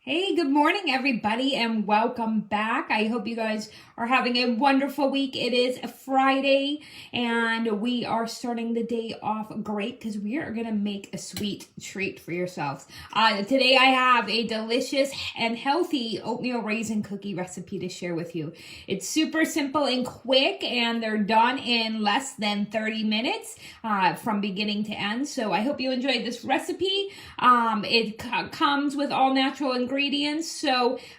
Hey, good morning, everybody, and welcome back. I hope you guys are having a wonderful week. It is a Friday, and we are starting the day off great because we are going to make a sweet treat for yourselves. Today, I have a delicious and healthy oatmeal raisin cookie recipe to share with you. It's super simple and quick, and they're done in less than 30 minutes from beginning to end. So I hope you enjoyed this recipe. It comes with all natural ingredients,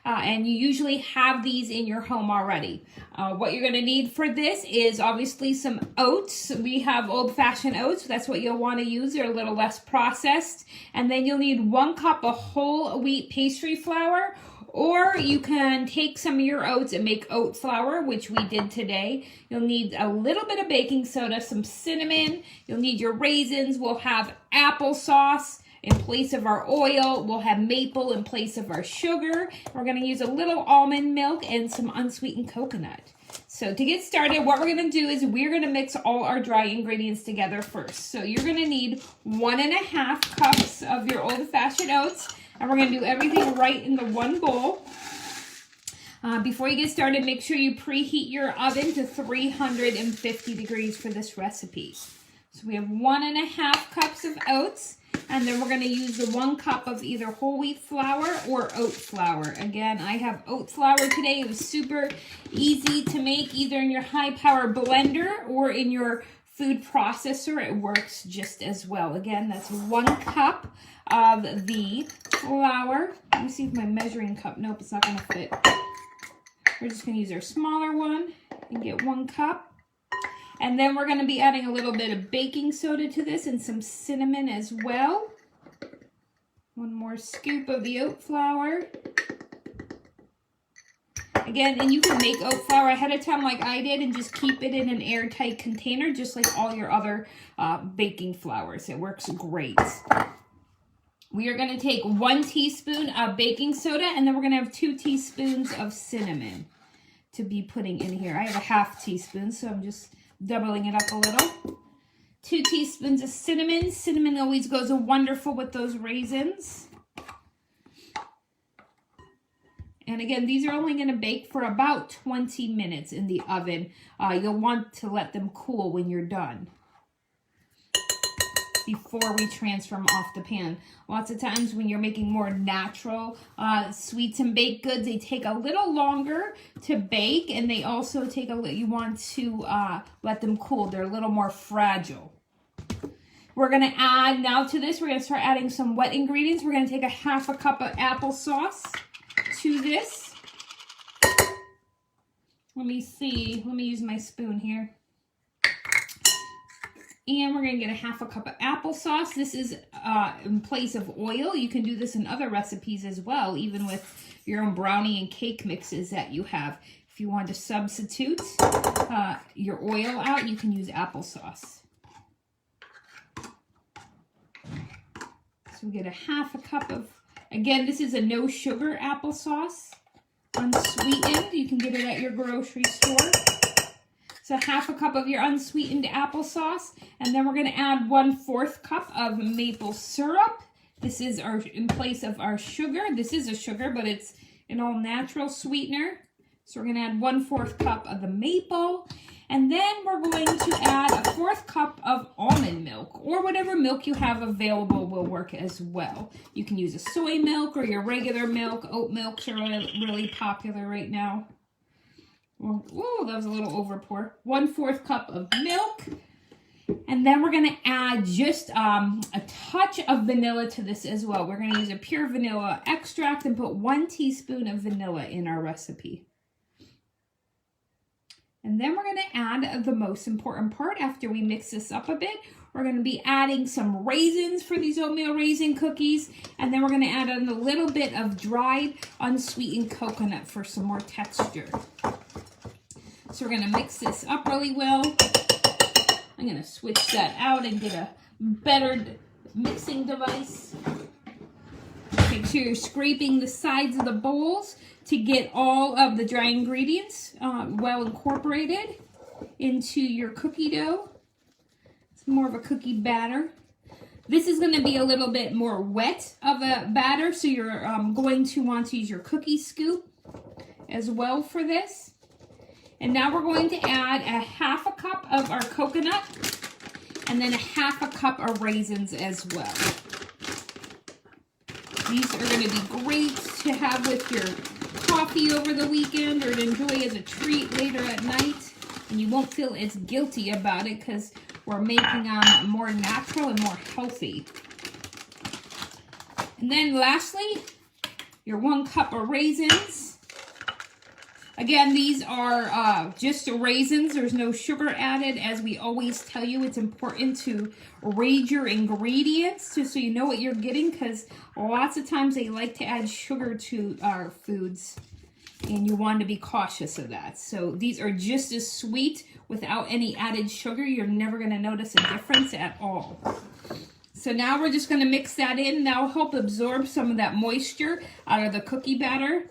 and you usually have these in your home already. What you're going to need for this is obviously some oats. We have old-fashioned oats. That's what you'll want to use. They're a little less processed. And then you'll need 1 cup of whole wheat pastry flour, or you can take some of your oats and make oat flour, which we did today. You'll need a little bit of baking soda, some cinnamon. You'll need your raisins. We'll have applesauce in place of our oil. We'll have maple in place of our sugar. We're going to use a little almond milk and some unsweetened coconut. So to get started, what we're going to do is we're going to mix all our dry ingredients together first. So you're going to need 1.5 cups of your old-fashioned oats, and we're going to do everything right in the one bowl. Before you get started, make sure you preheat your oven to 350 degrees for this recipe. So we have 1.5 cups of oats. And then we're going to use the 1 cup of either whole wheat flour or oat flour. Again, I have oat flour today. It was super easy to make either in your high-power blender or in your food processor. It works just as well. Again, that's 1 cup of the flour. Let me see if my measuring cup, nope, it's not going to fit. We're just going to use our smaller one and get 1 cup. And then we're going to be adding a little bit of baking soda to this and some cinnamon as well. 1 more scoop of the oat flour. Again, and you can make oat flour ahead of time like I did and just keep it in an airtight container just like all your other baking flours. It works great. We are going to take 1 teaspoon of baking soda, and then we're going to have 2 teaspoons of cinnamon to be putting in here. I have a 1/2 teaspoon, so I'm just doubling it up a little. 2 teaspoons of cinnamon. Cinnamon always goes wonderful with those raisins. And again, these are only going to bake for about 20 minutes in the oven. You'll want to let them cool when you're done before we transfer them off the pan. Lots of times when you're making more natural sweets and baked goods, they take a little longer to bake, and they also take a little, you want to let them cool. They're a little more fragile. We're going to add, now to this, we're going to start adding some wet ingredients. We're going to take 1/2 cup of applesauce to this. Let me see, let me use my spoon here. And we're going to get 1/2 cup of applesauce. This is in place of oil. You can do this in other recipes as well, even with your own brownie and cake mixes that you have. If you want to substitute your oil out, you can use applesauce. So we get 1/2 cup of, again, this is a no sugar applesauce, unsweetened. You can get it at your grocery store. So 1/2 cup of your unsweetened applesauce, and then we're going to add 1/4 cup of maple syrup. This is in place of our sugar. This is a sugar, but it's an all natural sweetener. So we're going to add 1/4 cup of the maple, and then we're going to add 1/4 cup of almond milk, or whatever milk you have available will work as well. You can use a soy milk or your regular milk. Oat milks are really popular right now. Whoa, that was a little overpour. 1/4 cup of milk. And then we're going to add just a touch of vanilla to this as well. We're going to use a pure vanilla extract and put 1 teaspoon of vanilla in our recipe. And then we're going to add the most important part after we mix this up a bit. We're going to be adding some raisins for these oatmeal raisin cookies. And then we're going to add in a little bit of dried unsweetened coconut for some more texture. So we're going to mix this up really well. I'm going to switch that out and get a better mixing device. Make sure you're scraping the sides of the bowls to get all of the dry ingredients well incorporated into your cookie dough. It's more of a cookie batter. This is going to be a little bit more wet of a batter, so you're going to want to use your cookie scoop as well for this. And now we're going to add a 1/2 cup of our coconut and then a 1/2 cup of raisins as well. These are going to be great to have with your coffee over the weekend or to enjoy as a treat later at night. And you won't feel as guilty about it because we're making them more natural and more healthy. And then lastly, your 1 cup of raisins. Again, these are just raisins. There's no sugar added. As we always tell you, it's important to read your ingredients just so you know what you're getting, because lots of times they like to add sugar to our foods, and you want to be cautious of that. So these are just as sweet without any added sugar. You're never going to notice a difference at all. So now we're just going to mix that in. That'll help absorb some of that moisture out of the cookie batter.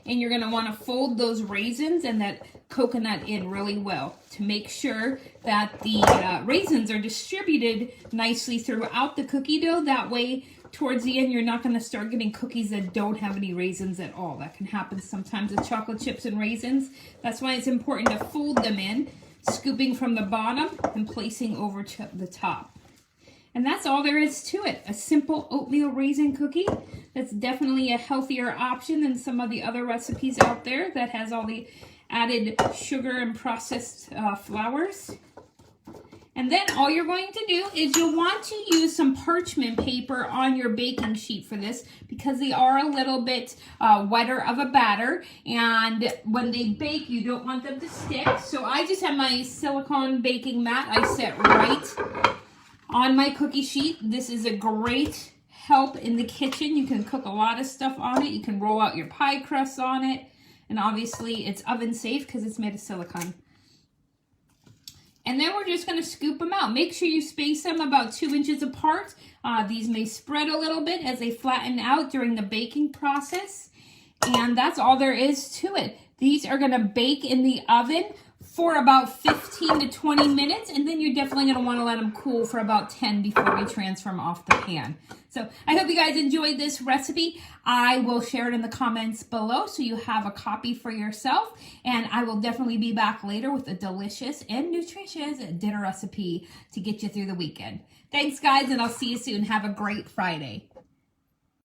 And you're going to want to fold those raisins and that coconut in really well to make sure that the raisins are distributed nicely throughout the cookie dough. That way, towards the end, you're not going to start getting cookies that don't have any raisins at all. That can happen sometimes with chocolate chips and raisins. That's why it's important to fold them in, scooping from the bottom and placing over to the top. And that's all there is to it. A simple oatmeal raisin cookie. That's definitely a healthier option than some of the other recipes out there that has all the added sugar and processed flours. And then all you're going to do is you'll want to use some parchment paper on your baking sheet for this, because they are a little bit wetter of a batter, and when they bake you don't want them to stick. So I just have my silicone baking mat I set right on my cookie sheet. This is a great help in the kitchen. You can cook a lot of stuff on it. You can roll out your pie crust on it, and obviously it's oven safe because it's made of silicone. And then we're just going to scoop them out. Make sure you space them about 2 inches apart. These may spread a little bit as they flatten out during the baking process. And that's all there is to it. These are going to bake in the oven for about 15 to 20 minutes, and then you're definitely going to want to let them cool for about 10 before we transfer them off the pan. So I hope you guys enjoyed this recipe. I will share it in the comments below so you have a copy for yourself, and I will definitely be back later with a delicious and nutritious dinner recipe to get you through the weekend. Thanks, guys, and I'll see you soon. Have a great Friday.